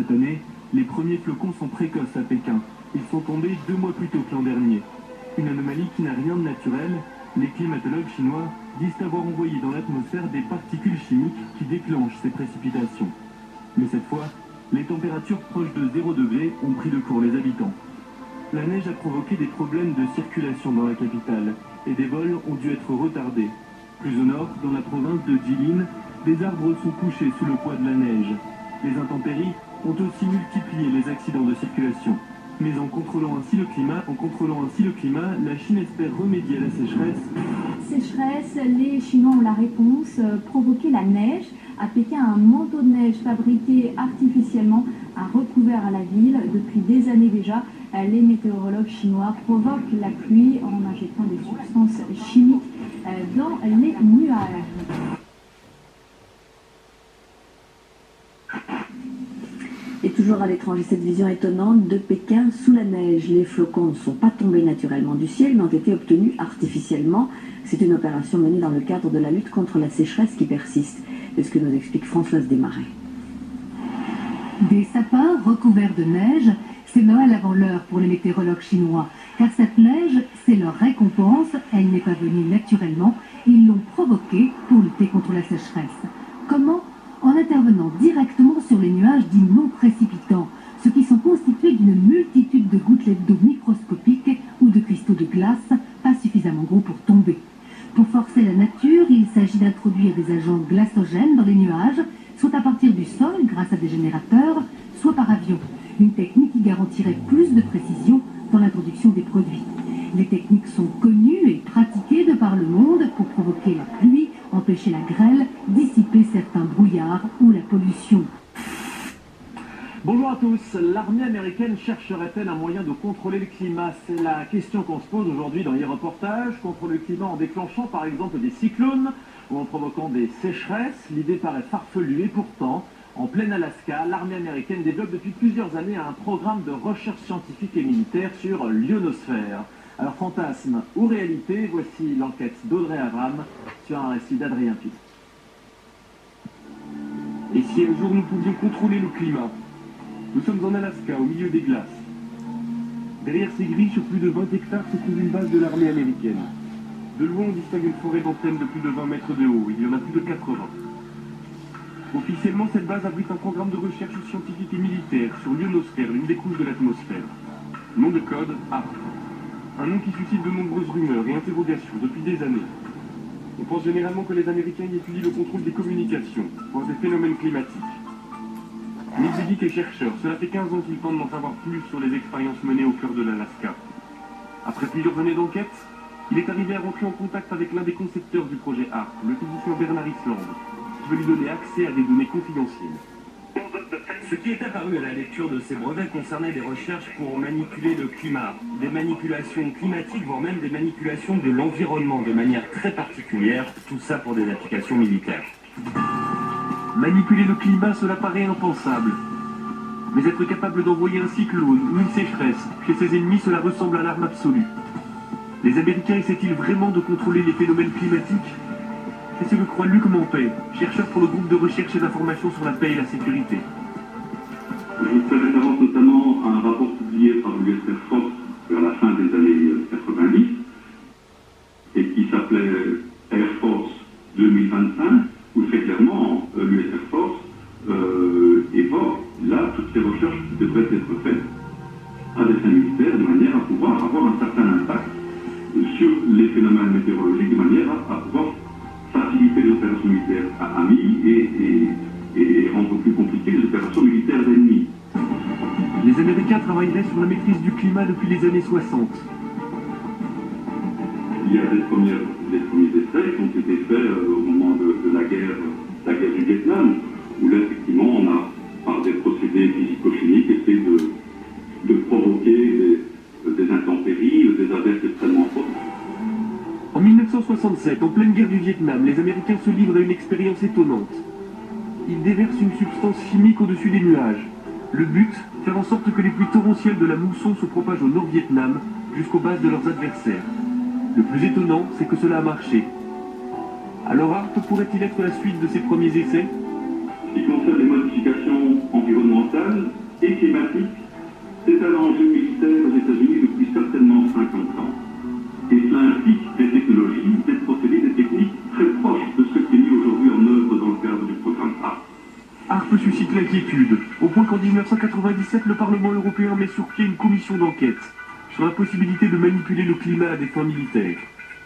cette année, les premiers flocons sont précoces à Pékin. Ils sont tombés 2 mois plus tôt que l'an dernier. Une anomalie qui n'a rien de naturel. Les climatologues chinois disent avoir envoyé dans l'atmosphère des particules chimiques qui déclenchent ces précipitations. Mais cette fois, les températures proches de 0 degré ont pris de court les habitants. La neige a provoqué des problèmes de circulation dans la capitale et des vols ont dû être retardés. Plus au nord, dans la province de Jilin, des arbres sont couchés sous le poids de la neige. Les intempéries ont aussi multiplié les accidents de circulation. Mais en contrôlant ainsi le climat, la Chine espère remédier à la sécheresse. Sécheresse, les Chinois ont la réponse, provoquer la neige. À Pékin, un manteau de neige fabriqué artificiellement a recouvert la ville. Depuis des années déjà, les météorologues chinois provoquent la pluie en injectant des substances chimiques dans les nuages. Et toujours à l'étranger, cette vision étonnante de Pékin sous la neige. Les flocons ne sont pas tombés naturellement du ciel, mais ont été obtenus artificiellement. C'est une opération menée dans le cadre de la lutte contre la sécheresse qui persiste. C'est ce que nous explique Françoise Desmarais. Des sapins recouverts de neige, c'est Noël avant l'heure pour les météorologues chinois. Car cette neige, c'est leur récompense. Elle n'est pas venue naturellement. Ils l'ont provoquée pour lutter contre la sécheresse. Comment ? En intervenant directement sur les nuages dits non précipitants, ceux qui sont constitués d'une multitude de gouttelettes d'eau microscopiques ou de cristaux de glace, pas suffisamment gros pour tomber. Pour forcer la nature, il s'agit d'introduire des agents glacogènes dans les nuages, soit à partir du sol grâce à des générateurs, soit par avion. Une technique qui garantirait plus de précision dans l'introduction des produits. Les techniques sont connues et pratiquées de par le monde pour provoquer la pluie, empêcher la grêle, dissiper certains brouillards ou la pollution. Bonjour à tous. L'armée américaine chercherait-elle un moyen de contrôler le climat? C'est la question qu'on se pose aujourd'hui dans les reportages. Contrôler le climat en déclenchant par exemple des cyclones ou en provoquant des sécheresses. L'idée paraît farfelue et pourtant, en plein Alaska, l'armée américaine développe depuis plusieurs années un programme de recherche scientifique et militaire sur l'ionosphère. Alors fantasme ou réalité, voici l'enquête d'Audrey Avram sur un récit d'Adrien Pitt. Et si un jour nous pouvions contrôler le climat? Nous sommes en Alaska, au milieu des glaces. Derrière ces grilles, sur plus de 20 hectares, se trouve une base de l'armée américaine. De loin, on distingue une forêt d'antennes de plus de 20 mètres de haut. Il y en a plus de 80. Officiellement, cette base abrite un programme de recherche scientifique et militaire sur l'ionosphère, l'une des couches de l'atmosphère. Nom de code, ARP. Un nom qui suscite de nombreuses rumeurs et interrogations depuis des années. On pense généralement que les Américains y étudient le contrôle des communications, voire des phénomènes climatiques. Médics et chercheurs, cela fait 15 ans qu'ils tentent d'en savoir plus sur les expériences menées au cœur de l'Alaska. Après plusieurs années d'enquête, il est arrivé à rentrer en contact avec l'un des concepteurs du projet ARP, le physicien Bernard Island, qui veut lui donner accès à des données confidentielles. Ce qui est apparu à la lecture de ces brevets concernait des recherches pour manipuler le climat, des manipulations climatiques, voire même des manipulations de l'environnement de manière très particulière, tout ça pour des applications militaires. Manipuler le climat, cela paraît impensable. Mais être capable d'envoyer un cyclone ou une sécheresse chez ses ennemis, cela ressemble à l'arme absolue. Les Américains essaient-ils vraiment de contrôler les phénomènes climatiques? C'est ce que croit Luc Mampey, chercheur pour le groupe de recherche et d'information sur la paix et la sécurité. Je vous fais référence notamment à un rapport publié par l'US Air Force vers la fin des années 90 et qui s'appelait Air Force 2025, où très clairement l'US Air Force évoque là toutes ces recherches qui devraient être faites à des fins militaires de manière à pouvoir avoir un certain impact sur les phénomènes météorologiques, de manière à pouvoir faciliter les opérations militaires amies et rendre plus compliquées les opérations militaires ennemies. Les Américains travailleraient sur la maîtrise du climat depuis les années 60. Il y a des premiers essais qui ont été faits au moment de la guerre du Vietnam, où là, effectivement, on a, par des procédés physico-chimiques, essayé de provoquer des intempéries, des averses extrêmement fortes. En 1967, en pleine guerre du Vietnam, les Américains se livrent à une expérience étonnante. Ils déversent une substance chimique au-dessus des nuages. Le but, faire en sorte que les pluies torrentielles de la mousson se propagent au Nord-Vietnam jusqu'aux bases de leurs adversaires. Le plus étonnant, c'est que cela a marché. Alors ARP pourrait-il être la suite de ces premiers essais? Ce qui concerne les modifications environnementales, environnementale et climatique, c'est un enjeu militaire aux États-Unis depuis certainement 50 ans. Et cela implique des technologies, des procédés, des techniques très proches de ce qui est mis aujourd'hui en œuvre dans le cadre du programme HARP. HARP suscite l'inquiétude, au point qu'en 1997, le Parlement européen met sur pied une commission d'enquête sur la possibilité de manipuler le climat à des fins militaires.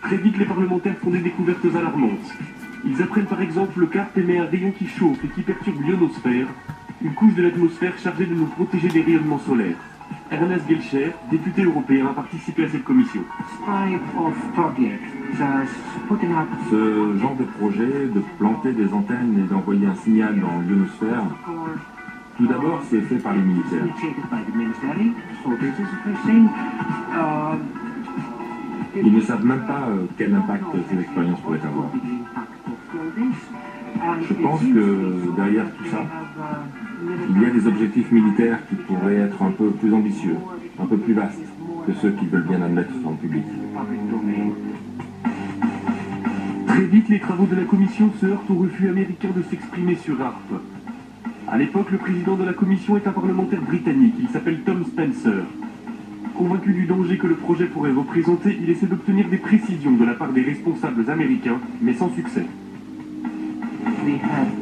Très vite, les parlementaires font des découvertes alarmantes. Ils apprennent par exemple que HARP émet un rayon qui chauffe et qui perturbe l'ionosphère, une couche de l'atmosphère chargée de nous protéger des rayonnements solaires. Ernest Gelscher, député européen, a participé à cette commission. Ce genre de projet, de planter des antennes et d'envoyer un signal dans l'ionosphère, tout d'abord, c'est fait par les militaires. Ils ne savent même pas quel impact ces expériences pourraient avoir. Je pense que derrière tout ça, il y a des objectifs militaires qui pourraient être un peu plus ambitieux, un peu plus vastes que ceux qu'ils veulent bien admettre en public. Très vite, les travaux de la commission se heurtent au refus américain de s'exprimer sur HARP. À l'époque, le président de la commission est un parlementaire britannique, il s'appelle Tom Spencer. Convaincu du danger que le projet pourrait représenter, il essaie d'obtenir des précisions de la part des responsables américains, mais sans succès.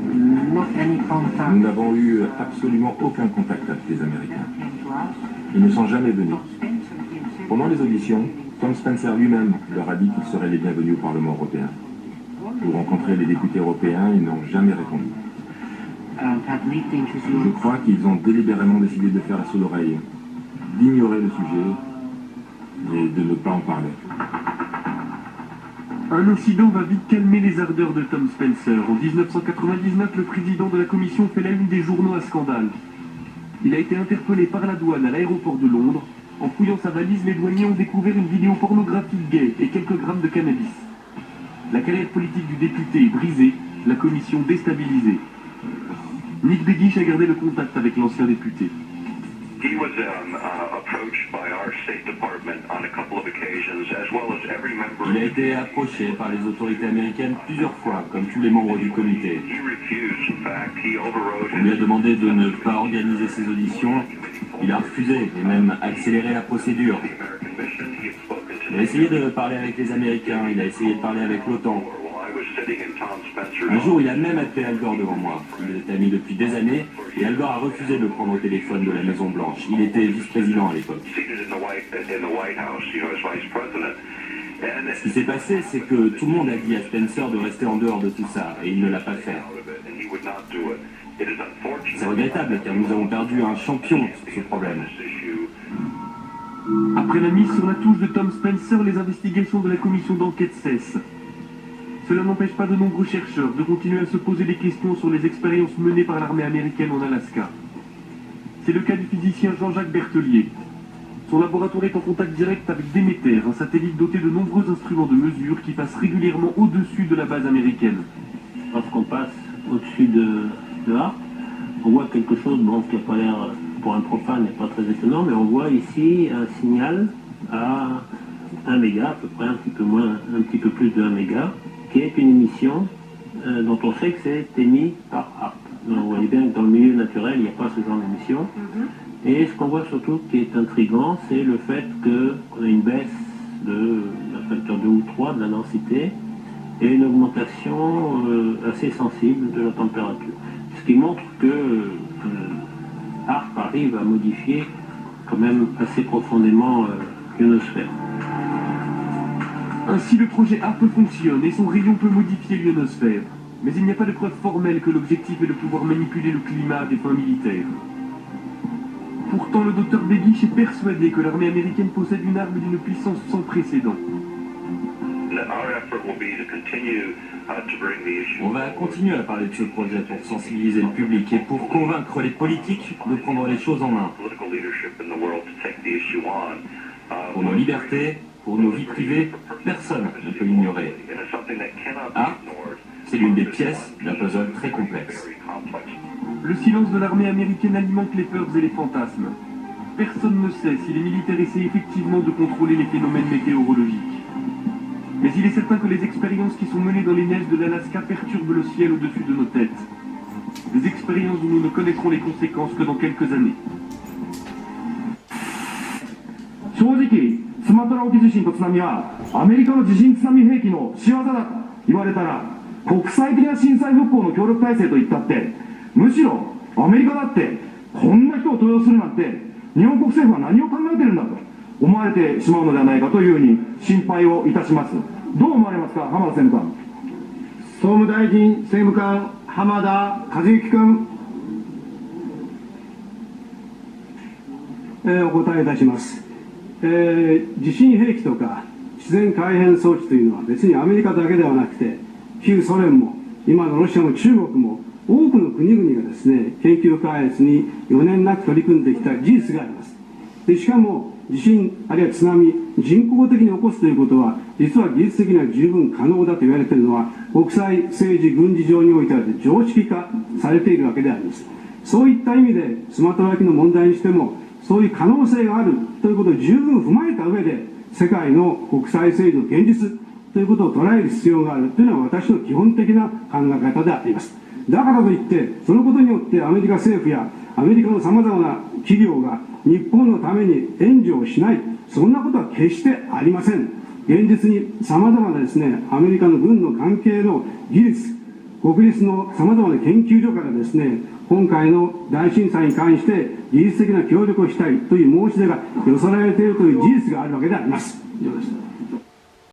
Nous n'avons eu absolument aucun contact avec les Américains. Ils ne sont jamais venus. Pendant les auditions, Tom Spencer lui-même leur a dit qu'ils seraient les bienvenus au Parlement européen. Pour rencontrer les députés européens, ils n'ont jamais répondu. Je crois qu'ils ont délibérément décidé de faire la sourde oreille, d'ignorer le sujet et de ne pas en parler. Un incident va vite calmer les ardeurs de Tom Spencer. En 1999, le président de la commission fait la une des journaux à scandale. Il a été interpellé par la douane à l'aéroport de Londres. En fouillant sa valise, les douaniers ont découvert une vidéo pornographique gay et quelques grammes de cannabis. La carrière politique du député est brisée, la commission déstabilisée. Nick Begich a gardé le contact avec l'ancien député. Il a été approché par les autorités américaines plusieurs fois, comme tous les membres du comité. On lui a demandé de ne pas organiser ses auditions. Il a refusé et même accéléré la procédure. Il a essayé de parler avec les Américains, il a essayé de parler avec l'OTAN. Un jour, il a même appelé Al Gore devant moi. Il était ami depuis des années et Al Gore a refusé de le prendre au téléphone de la Maison Blanche. Il était vice-président à l'époque. Ce qui s'est passé, c'est que tout le monde a dit à Spencer de rester en dehors de tout ça et il ne l'a pas fait. C'est regrettable car nous avons perdu un champion sur ce problème. Après la mise sur la touche de Tom Spencer, les investigations de la commission d'enquête cessent. Cela n'empêche pas de nombreux chercheurs de continuer à se poser des questions sur les expériences menées par l'armée américaine en Alaska. C'est le cas du physicien Jean-Jacques Berthelier. Son laboratoire est en contact direct avec Demeter, un satellite doté de nombreux instruments de mesure qui passe régulièrement au-dessus de la base américaine. Lorsqu'on passe au-dessus de HARP, on voit quelque chose qui n'a pas l'air, pour un profane, n'est pas très étonnant, mais on voit ici un signal à 1 méga, à peu près un petit peu plus de 1 méga, qui est une émission dont on sait que c'est émis par HARP. Donc, vous voyez bien que dans le milieu naturel, il n'y a pas ce genre d'émission. Et ce qu'on voit surtout qui est intriguant, c'est le fait qu'on a une baisse d'un facteur 2 ou 3 de la densité et une augmentation assez sensible de la température. Ce qui montre que HARP arrive à modifier quand même assez profondément l'ionosphère. Ainsi, le projet HARP fonctionne et son rayon peut modifier l'ionosphère. Mais il n'y a pas de preuve formelle que l'objectif est de pouvoir manipuler le climat à des fins militaires. Pourtant, le docteur Begich est persuadé que l'armée américaine possède une arme d'une puissance sans précédent. On va continuer à parler de ce projet pour sensibiliser le public et pour convaincre les politiques de prendre les choses en main. Pour nos libertés, pour nos vies privées, personne ne peut l'ignorer. HARP, c'est l'une des pièces d'un puzzle très complexe. Le silence de l'armée américaine alimente les peurs et les fantasmes. Personne ne sait si les militaires essaient effectivement de contrôler les phénomènes météorologiques. Mais il est certain que les expériences qui sont menées dans les neiges de l'Alaska perturbent le ciel au-dessus de nos têtes. Des expérience dont nous ne connaîtrons les conséquences que dans quelques années. 正直、スマトラ沖地震と津波はアメリカの地震津波兵器の仕業だと言われたら、国際的な震災復興の協力体制といったって、むしろアメリカだってこんな人を登用するなんて日本国政府は何を考えてるんだと思われてしまうのではないかというふうに心配をいたします。どう思われますか、浜田政務官。総務大臣政務官、浜田和之君。お答えいたします。地震兵器とか自然改変装置というのは別にアメリカだけではなくて、旧ソ連も今のロシアも中国も多くの国々がですね、研究開発に余念なく取り組んできた事実があります。でしかも地震あるいは津波、人工的に起こすということは実は技術的には十分可能だと言われているのは、国際政治軍事上においては常識化されているわけであります。そういった意味でスマトラ沖の問題にしても、そういう可能性があるということを十分踏まえた上で、世界の国際政治の現実ということを捉える必要があるというのは私の基本的な考え方であります。だからといってそのことによってアメリカ政府やアメリカのさまざまな企業が日本のために援助をしない、そんなことは決してありません。現実にさまざまなですね、アメリカの軍の関係の技術、国立のさまざまな研究所からですね、今回の大震災に関して技術的な協力をしたいという申し出が寄せられているという事実があるわけであります。以上でした。